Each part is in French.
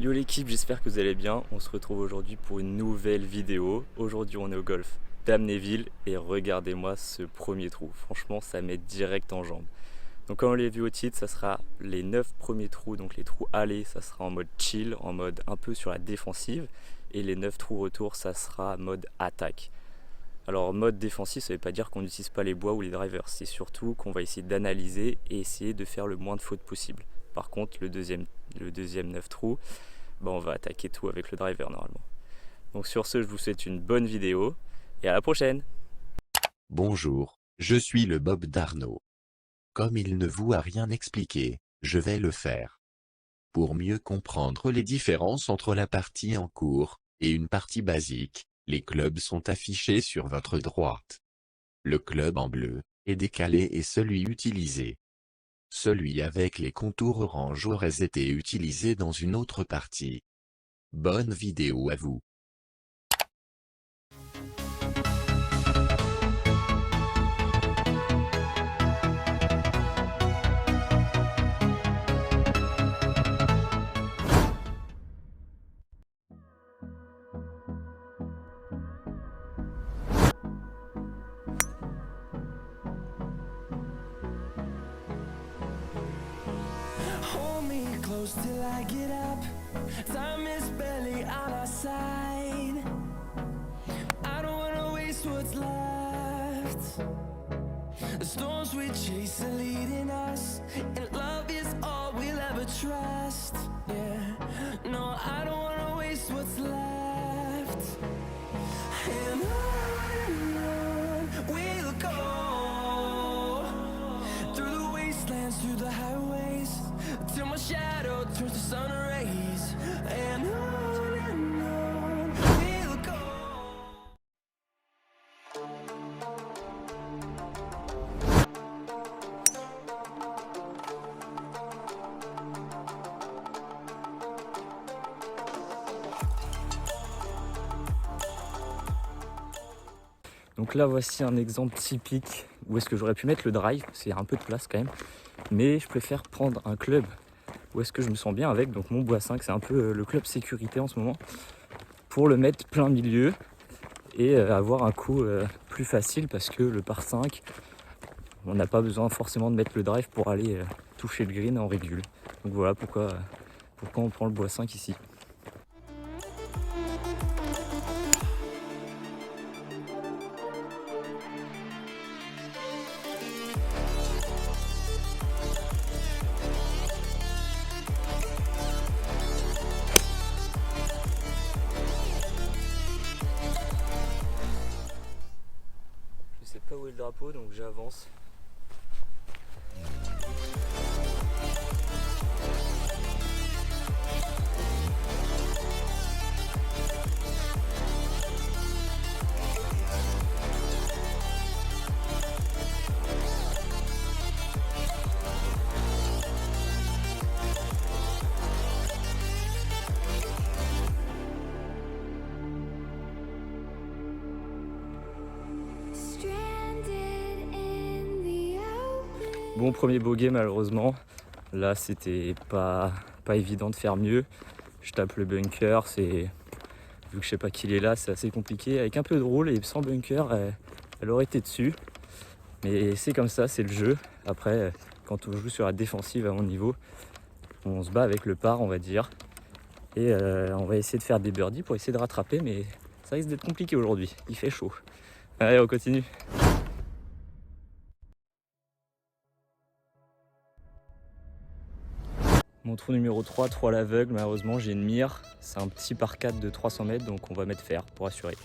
Yo l'équipe, j'espère que vous allez bien. On se retrouve aujourd'hui pour une nouvelle vidéo. Aujourd'hui on est au golf d'Amnéville et regardez-moi ce premier trou. Franchement ça met direct en jambe. Donc comme on l'a vu au titre, ça sera les 9 premiers trous, donc les trous allés ça sera en mode chill, en mode un peu sur la défensive. Et les 9 trous retour ça sera mode attaque. Alors mode défensif ça veut pas dire qu'on n'utilise pas les bois ou les drivers. C'est surtout qu'on va essayer d'analyser et essayer de faire le moins de fautes possible. Par contre le deuxième 9 trous, on va attaquer tout avec le driver normalement. Donc sur ce, je vous souhaite une bonne vidéo et à la prochaine. Bonjour, je suis le Bob d'Arnaud. Comme il ne vous a rien expliqué, je vais le faire. Pour mieux comprendre les différences entre la partie en cours et une partie basique, les clubs sont affichés sur votre droite. Le club en bleu est décalé et celui utilisé. Celui avec les contours orange aurait été utilisé dans une autre partie. Bonne vidéo à vous. Hold me close till I get up. Time is barely on our side. I don't wanna waste what's left. The storms we chase are leading us, and love is all we'll ever trust. Yeah, no, I don't wanna waste what's left. And on we'll go, through the wastelands, through the highways, till my shadow turns to sun rays. And on we'll go. Donc là voici un exemple typique où est-ce que j'aurais pu mettre le drive, c'est un peu de place quand même, mais je préfère prendre un club où est-ce que je me sens bien avec, donc mon bois 5 c'est un peu le club sécurité en ce moment, pour le mettre plein milieu et avoir un coup plus facile parce que le par 5, on n'a pas besoin forcément de mettre le drive pour aller toucher le green en régule. Donc voilà pourquoi on prend le bois 5 ici. Je sais pas où est le drapeau donc j'avance. Bon, premier bogey malheureusement. Là c'était pas évident de faire mieux. Je tape le bunker, vu que je sais pas qu'il est là, c'est assez compliqué. Avec un peu de roule et sans bunker, elle aurait été dessus. Mais c'est comme ça, c'est le jeu. Après, quand on joue sur la défensive à mon niveau, on se bat avec le par on va dire. Et on va essayer de faire des birdies pour essayer de rattraper, mais ça risque d'être compliqué aujourd'hui. Il fait chaud. Allez, on continue. Mon trou numéro 3 à l'aveugle, malheureusement j'ai une mire, c'est un petit par 4 de 300 mètres donc on va mettre fer pour assurer.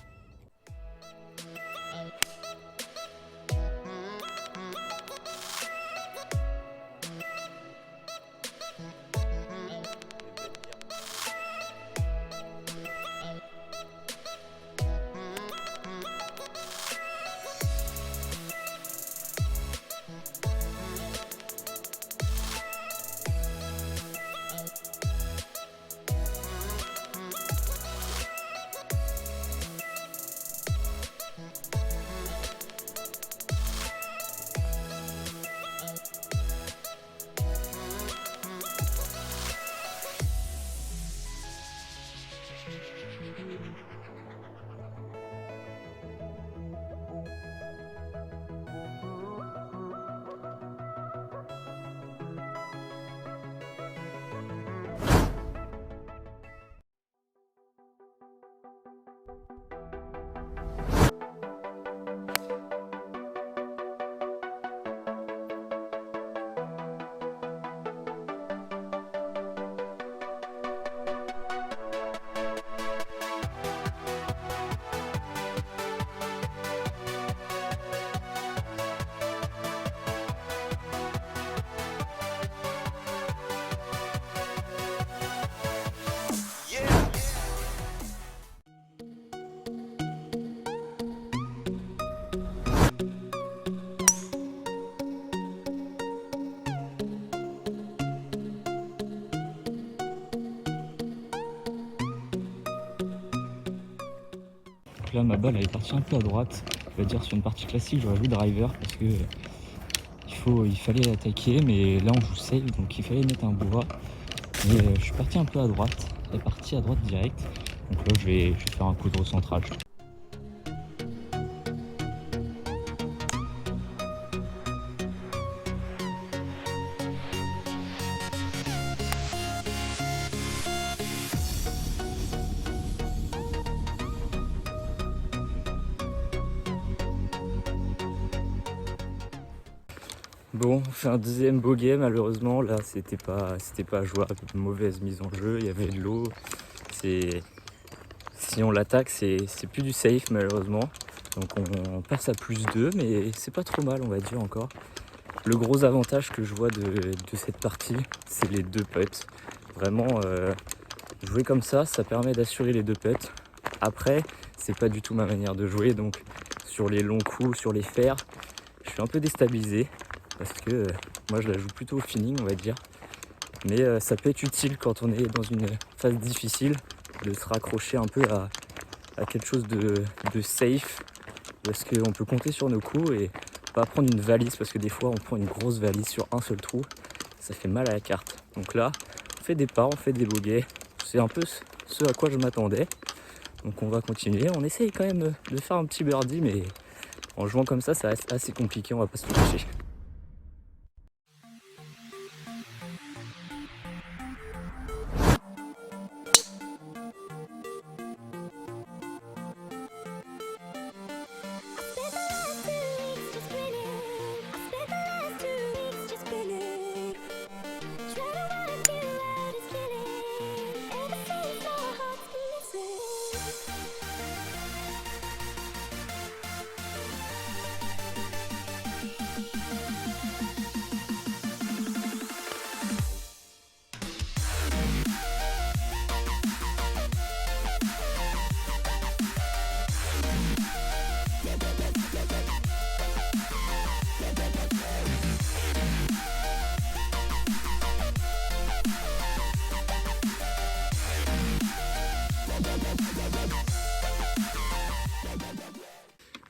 Donc là ma balle elle est partie un peu à droite. On va dire sur une partie classique j'aurais joué driver parce que il fallait attaquer, mais là on joue safe donc il fallait mettre un bois. Mais je suis parti un peu à droite, elle est partie à droite direct. Donc là je vais faire un coup de recentrage. Bon, on fait un deuxième bogey malheureusement, là c'était pas jouable, mauvaise mise en jeu, il y avait de l'eau. Si on l'attaque c'est plus du safe malheureusement. Donc on passe à +2 mais c'est pas trop mal on va dire encore. Le gros avantage que je vois de cette partie c'est les 2 putts. Vraiment jouer comme ça permet d'assurer les 2 putts. Après c'est pas du tout ma manière de jouer donc sur les longs coups, sur les fers, je suis un peu déstabilisé. Parce que moi je la joue plutôt au feeling on va dire. Mais ça peut être utile quand on est dans une phase difficile de se raccrocher un peu à quelque chose de safe. Parce qu'on peut compter sur nos coups et pas prendre une valise parce que des fois on prend une grosse valise sur un seul trou. Ça fait mal à la carte. Donc là on fait des parts, on fait des bogeys. C'est un peu ce à quoi je m'attendais. Donc on va continuer. On essaye quand même de faire un petit birdie mais en jouant comme ça reste assez compliqué, on va pas se le cacher.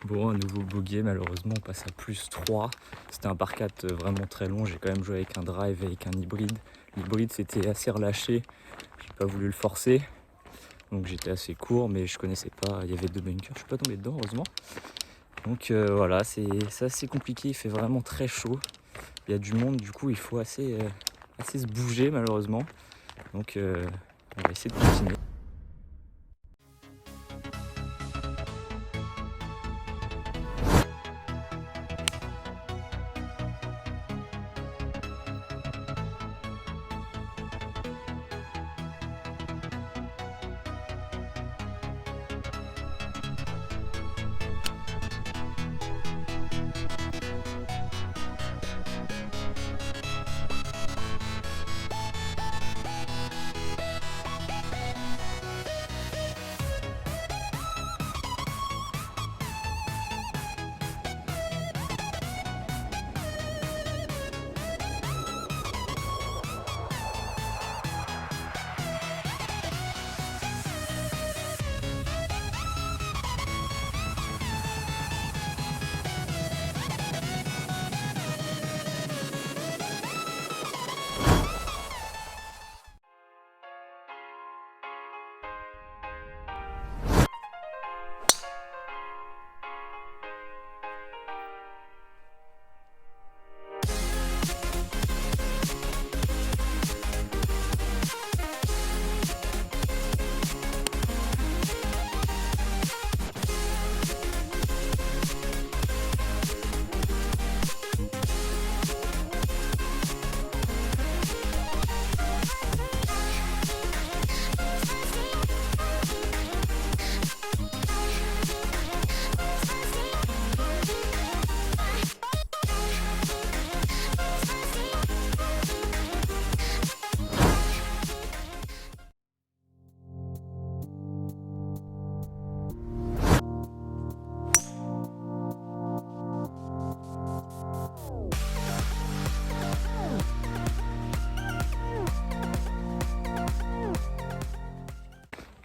Bon, un nouveau bogey, malheureusement, on passe à +3. C'était un par 4 vraiment très long. J'ai quand même joué avec un drive et avec un hybride. L'hybride, c'était assez relâché. J'ai pas voulu le forcer. Donc j'étais assez court, mais je connaissais pas. Il y avait 2 bunkers. Je suis pas tombé dedans, heureusement. Donc voilà, c'est assez compliqué. Il fait vraiment très chaud. Il y a du monde, du coup, il faut assez se bouger, malheureusement. Donc on va essayer de continuer.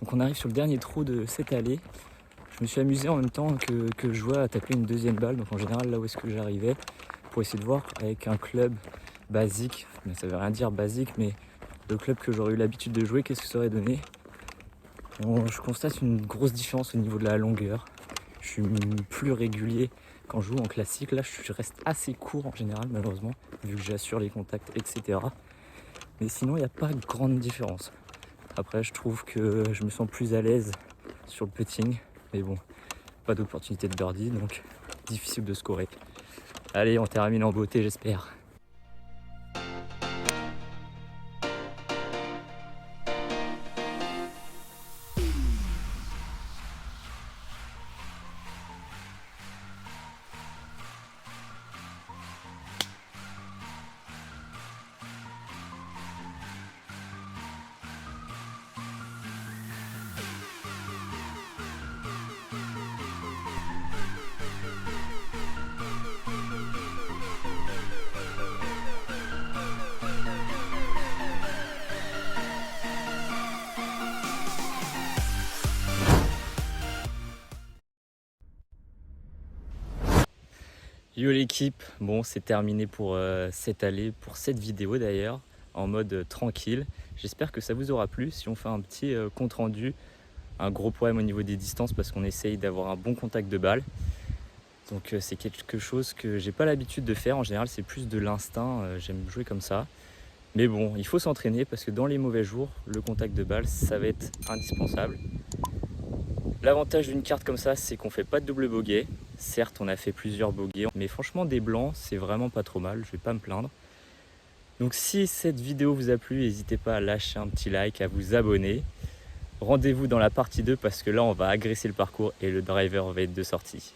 Donc on arrive sur le dernier trou de cette allée. Je me suis amusé en même temps que je jouais à taper une deuxième balle, donc en général là où est-ce que j'arrivais, pour essayer de voir avec un club basique, mais ça veut rien dire basique, mais le club que j'aurais eu l'habitude de jouer, qu'est-ce que ça aurait donné. Je constate une grosse différence au niveau de la longueur. Je suis plus régulier quand je joue en classique. Là, je reste assez court en général, malheureusement, vu que j'assure les contacts, etc. Mais sinon, il n'y a pas de grande différence. Après, je trouve que je me sens plus à l'aise sur le putting. Mais bon, pas d'opportunité de birdie, donc difficile de scorer. Allez, on termine en beauté, j'espère. Yo l'équipe, bon c'est terminé pour cette allée, pour cette vidéo d'ailleurs, en mode tranquille. J'espère que ça vous aura plu. Si on fait un petit compte rendu, un gros problème au niveau des distances parce qu'on essaye d'avoir un bon contact de balle. Donc c'est quelque chose que j'ai pas l'habitude de faire. En général c'est plus de l'instinct, j'aime jouer comme ça. Mais bon, il faut s'entraîner parce que dans les mauvais jours, le contact de balle, ça va être indispensable. L'avantage d'une carte comme ça, c'est qu'on fait pas de double bogey. Certes, on a fait plusieurs bogeys, mais franchement, des blancs, c'est vraiment pas trop mal. Je vais pas me plaindre. Donc, si cette vidéo vous a plu, n'hésitez pas à lâcher un petit like, à vous abonner. Rendez-vous dans la partie 2 parce que là, on va agresser le parcours et le driver va être de sortie.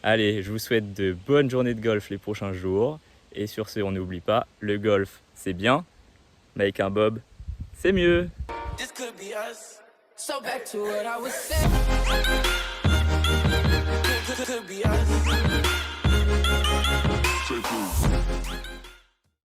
Allez, je vous souhaite de bonnes journées de golf les prochains jours. Et sur ce, on n'oublie pas, le golf, c'est bien, mais avec un bob, c'est mieux. This could be us. So back to what I was saying. Could be us.